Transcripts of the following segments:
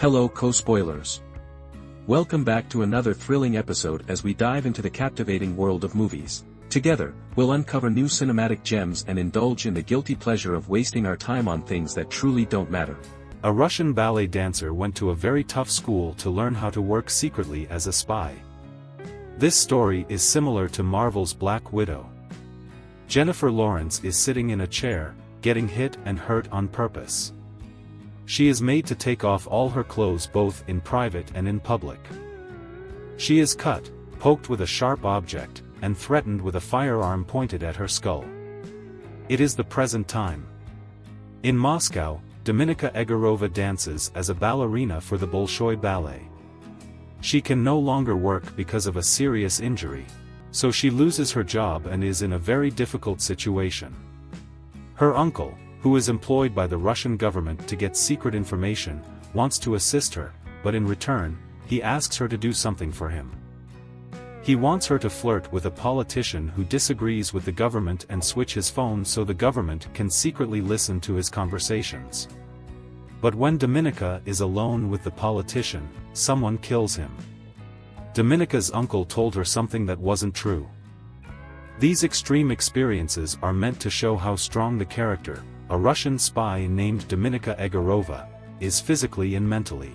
Hello co-spoilers. Welcome back to another thrilling episode as we dive into the captivating world of movies. Together, we'll uncover new cinematic gems and indulge in the guilty pleasure of wasting our time on things that truly don't matter. A Russian ballet dancer went to a very tough school to learn how to work secretly as a spy. This story is similar to Marvel's Black Widow. Jennifer Lawrence is sitting in a chair, getting hit and hurt on purpose. She is made to take off all her clothes both in private and in public. She is cut, poked with a sharp object, and threatened with a firearm pointed at her skull. It is the present time. In Moscow, Dominika Egorova dances as a ballerina for the Bolshoi Ballet. She can no longer work because of a serious injury, so she loses her job and is in a very difficult situation. Her uncle, who is employed by the Russian government to get secret information, wants to assist her, but in return, he asks her to do something for him. He wants her to flirt with a politician who disagrees with the government and switch his phone so the government can secretly listen to his conversations. But when Dominika is alone with the politician, someone kills him. Dominika's uncle told her something that wasn't true. These extreme experiences are meant to show how strong the character, a Russian spy named Dominika Egorova, is physically and mentally.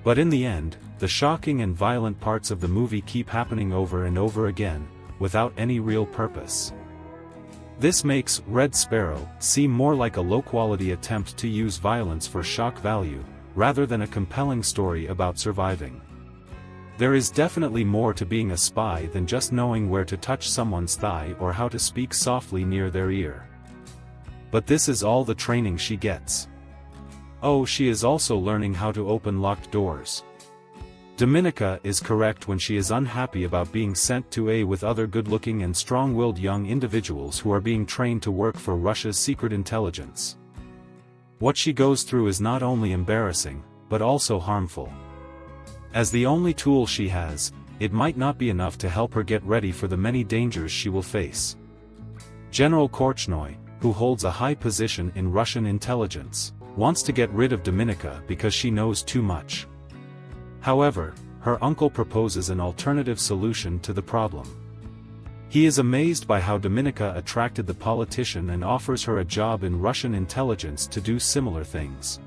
But in the end, the shocking and violent parts of the movie keep happening over and over again, without any real purpose. This makes Red Sparrow seem more like a low-quality attempt to use violence for shock value, rather than a compelling story about surviving. There is definitely more to being a spy than just knowing where to touch someone's thigh or how to speak softly near their ear. But this is all the training she gets. Oh, she is also learning how to open locked doors. Dominika is correct when she is unhappy about being sent to A with other good-looking and strong-willed young individuals who are being trained to work for Russia's secret intelligence. What she goes through is not only embarrassing, but also harmful. As the only tool she has, it might not be enough to help her get ready for the many dangers she will face. General Korchnoi, who holds a high position in Russian intelligence, wants to get rid of Dominika because she knows too much. However, her uncle proposes an alternative solution to the problem. He is amazed by how Dominika attracted the politician and offers her a job in Russian intelligence to do similar things.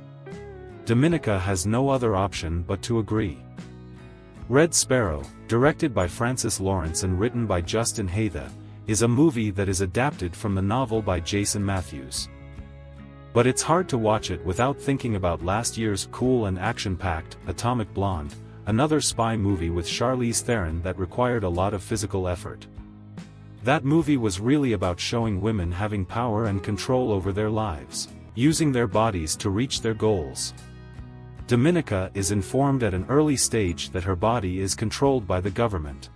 Dominika has no other option but to agree. Red Sparrow, directed by Francis Lawrence and written by Justin Haythe, is a movie that is adapted from the novel by Jason Matthews. But it's hard to watch it without thinking about last year's cool and action-packed Atomic Blonde, another spy movie with Charlize Theron that required a lot of physical effort. That movie was really about showing women having power and control over their lives, using their bodies to reach their goals. Dominika is informed at an early stage that her body is controlled by the government.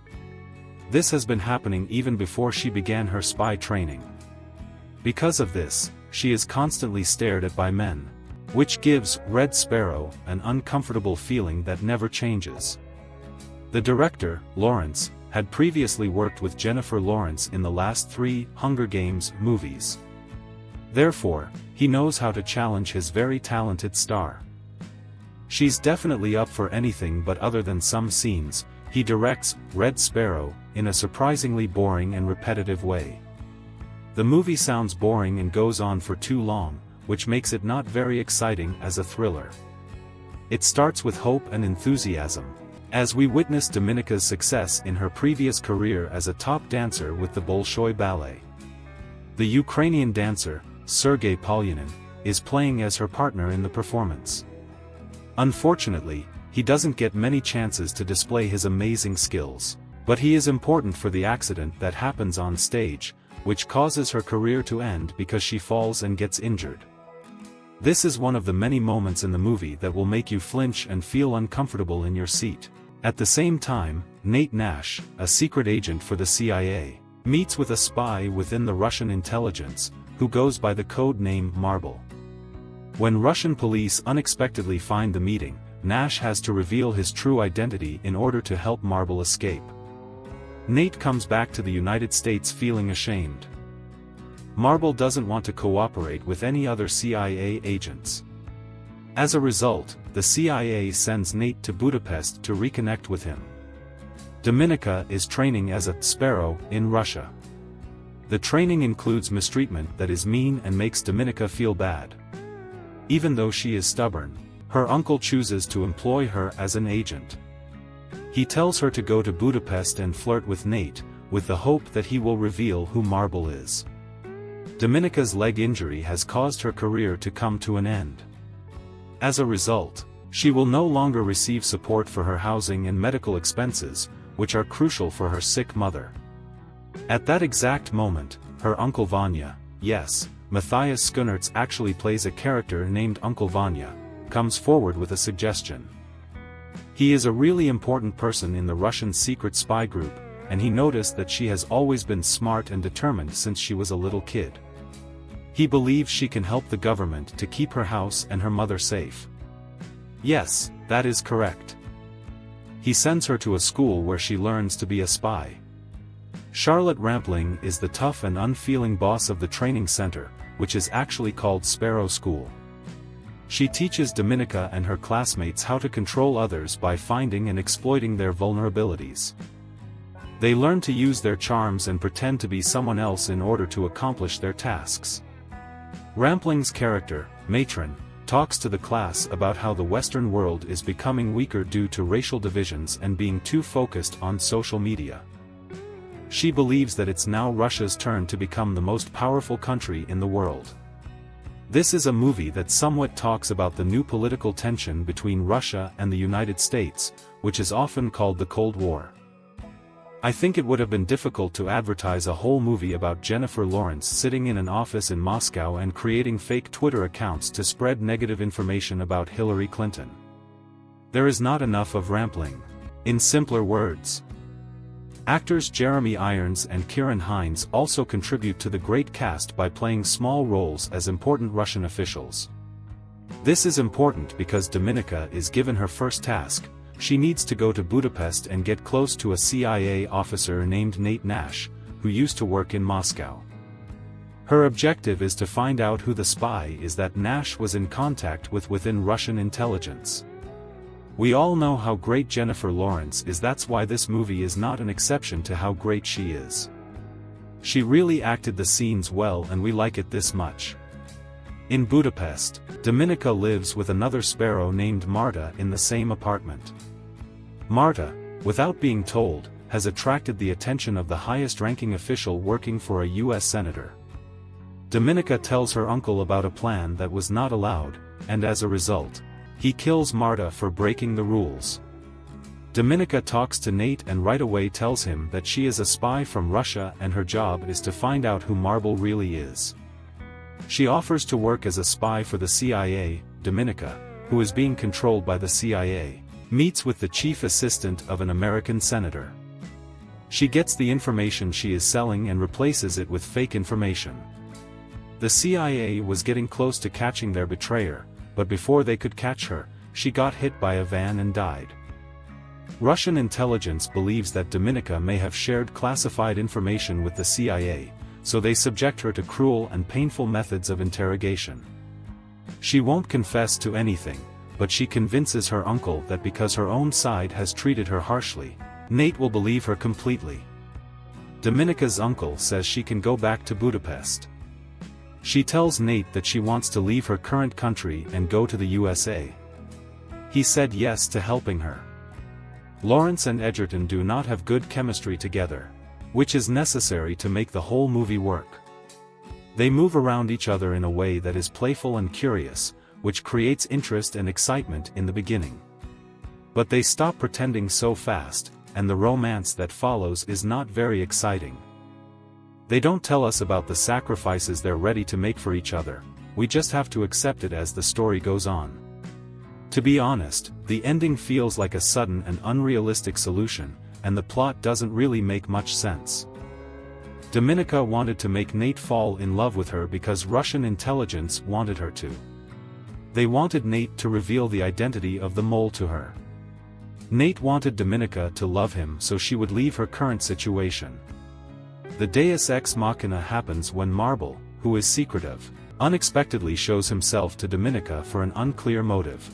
This has been happening even before she began her spy training. Because of this, she is constantly stared at by men, which gives Red Sparrow an uncomfortable feeling that never changes. The director, Lawrence, had previously worked with Jennifer Lawrence in the last 3 Hunger Games movies. Therefore, he knows how to challenge his very talented star. She's definitely up for anything, but other than some scenes, he directs Red Sparrow in a surprisingly boring and repetitive way. The movie sounds boring and goes on for too long, which makes it not very exciting as a thriller. It starts with hope and enthusiasm, as we witness Dominika's success in her previous career as a top dancer with the Bolshoi Ballet. The Ukrainian dancer, Sergei Polyanin, is playing as her partner in the performance. Unfortunately, he doesn't get many chances to display his amazing skills, but he is important for the accident that happens on stage, which causes her career to end because she falls and gets injured. This is one of the many moments in the movie that will make you flinch and feel uncomfortable in your seat. At the same time, Nate Nash, a secret agent for the CIA, meets with a spy within the Russian intelligence, who goes by the code name Marble. When Russian police unexpectedly find the meeting, Nash has to reveal his true identity in order to help Marble escape. Nate comes back to the United States feeling ashamed. Marble doesn't want to cooperate with any other CIA agents. As a result, the CIA sends Nate to Budapest to reconnect with him. Dominika is training as a sparrow in Russia. The training includes mistreatment that is mean and makes Dominika feel bad. Even though she is stubborn, her uncle chooses to employ her as an agent. He tells her to go to Budapest and flirt with Nate, with the hope that he will reveal who Marble is. Dominika's leg injury has caused her career to come to an end. As a result, she will no longer receive support for her housing and medical expenses, which are crucial for her sick mother. At that exact moment, her Uncle Vanya, yes, Matthias Schoenaerts actually plays a character named Uncle Vanya, comes forward with a suggestion. He is a really important person in the Russian secret spy group, and he noticed that she has always been smart and determined since she was a little kid. He believes she can help the government to keep her house and her mother safe. Yes, that is correct. He sends her to a school where she learns to be a spy. Charlotte Rampling is the tough and unfeeling boss of the training center, which is actually called Sparrow School. She teaches Dominika and her classmates how to control others by finding and exploiting their vulnerabilities. They learn to use their charms and pretend to be someone else in order to accomplish their tasks. Rampling's character, Matron, talks to the class about how the Western world is becoming weaker due to racial divisions and being too focused on social media. She believes that it's now Russia's turn to become the most powerful country in the world. This is a movie that somewhat talks about the new political tension between Russia and the United States, which is often called the Cold War. I think it would have been difficult to advertise a whole movie about Jennifer Lawrence sitting in an office in Moscow and creating fake Twitter accounts to spread negative information about Hillary Clinton. There is not enough of Rampling. In simpler words, actors Jeremy Irons and Kieran Hines also contribute to the great cast by playing small roles as important Russian officials. This is important because Dominika is given her first task. She needs to go to Budapest and get close to a CIA officer named Nate Nash, who used to work in Moscow. Her objective is to find out who the spy is that Nash was in contact with within Russian intelligence. We all know how great Jennifer Lawrence is, that's why this movie is not an exception to how great she is. She really acted the scenes well and we like it this much. In Budapest, Dominika lives with another sparrow named Marta in the same apartment. Marta, without being told, has attracted the attention of the highest-ranking official working for a U.S. senator. Dominika tells her uncle about a plan that was not allowed, and as a result, he kills Marta for breaking the rules. Dominika talks to Nate and right away tells him that she is a spy from Russia and her job is to find out who Marble really is. She offers to work as a spy for the CIA. Dominika, who is being controlled by the CIA, meets with the chief assistant of an American senator. She gets the information she is selling and replaces it with fake information. The CIA was getting close to catching their betrayer, but before they could catch her, she got hit by a van and died. Russian intelligence believes that Dominika may have shared classified information with the CIA, so they subject her to cruel and painful methods of interrogation. She won't confess to anything, but she convinces her uncle that because her own side has treated her harshly, Nate will believe her completely. Dominika's uncle says she can go back to Budapest. She tells Nate that she wants to leave her current country and go to the USA. He said yes to helping her. Lawrence and Edgerton do not have good chemistry together, which is necessary to make the whole movie work. They move around each other in a way that is playful and curious, which creates interest and excitement in the beginning. But they stop pretending so fast, and the romance that follows is not very exciting. They don't tell us about the sacrifices they're ready to make for each other, we just have to accept it as the story goes on. To be honest, the ending feels like a sudden and unrealistic solution, and the plot doesn't really make much sense. Dominika wanted to make Nate fall in love with her because Russian intelligence wanted her to. They wanted Nate to reveal the identity of the mole to her. Nate wanted Dominika to love him so she would leave her current situation. The Deus Ex Machina happens when Marble, who is secretive, unexpectedly shows himself to Dominica for an unclear motive.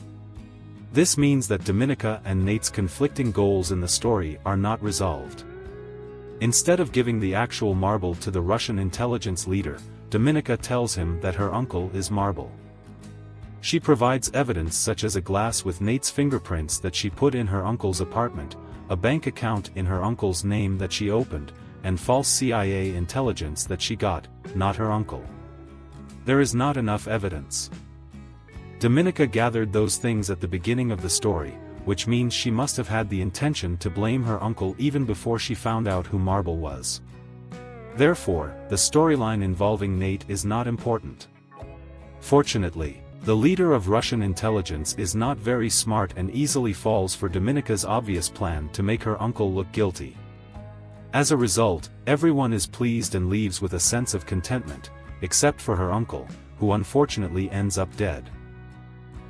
This means that Dominica and Nate's conflicting goals in the story are not resolved. Instead of giving the actual marble to the Russian intelligence leader, Dominica tells him that her uncle is Marble. She provides evidence such as a glass with Nate's fingerprints that she put in her uncle's apartment, a bank account in her uncle's name that she opened, and false CIA intelligence that she got, not her uncle. There is not enough evidence. Dominica gathered those things at the beginning of the story, which means she must have had the intention to blame her uncle even before she found out who Marble was. Therefore, the storyline involving Nate is not important. Fortunately, the leader of Russian intelligence is not very smart and easily falls for Dominica's obvious plan to make her uncle look guilty. As a result, everyone is pleased and leaves with a sense of contentment, except for her uncle, who unfortunately ends up dead.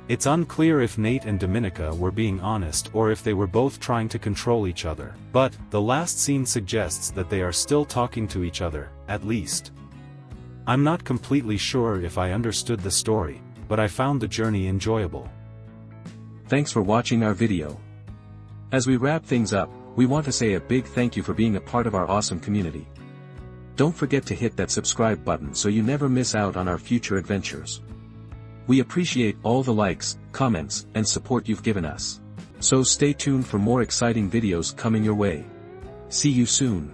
It's unclear if Nate and Dominica were being honest or if they were both trying to control each other, but the last scene suggests that they are still talking to each other, at least. I'm not completely sure if I understood the story, but I found the journey enjoyable. Thanks for watching our video. As we wrap things up, we want to say a big thank you for being a part of our awesome community. Don't forget to hit that subscribe button so you never miss out on our future adventures. We appreciate all the likes, comments, and support you've given us. So stay tuned for more exciting videos coming your way. See you soon.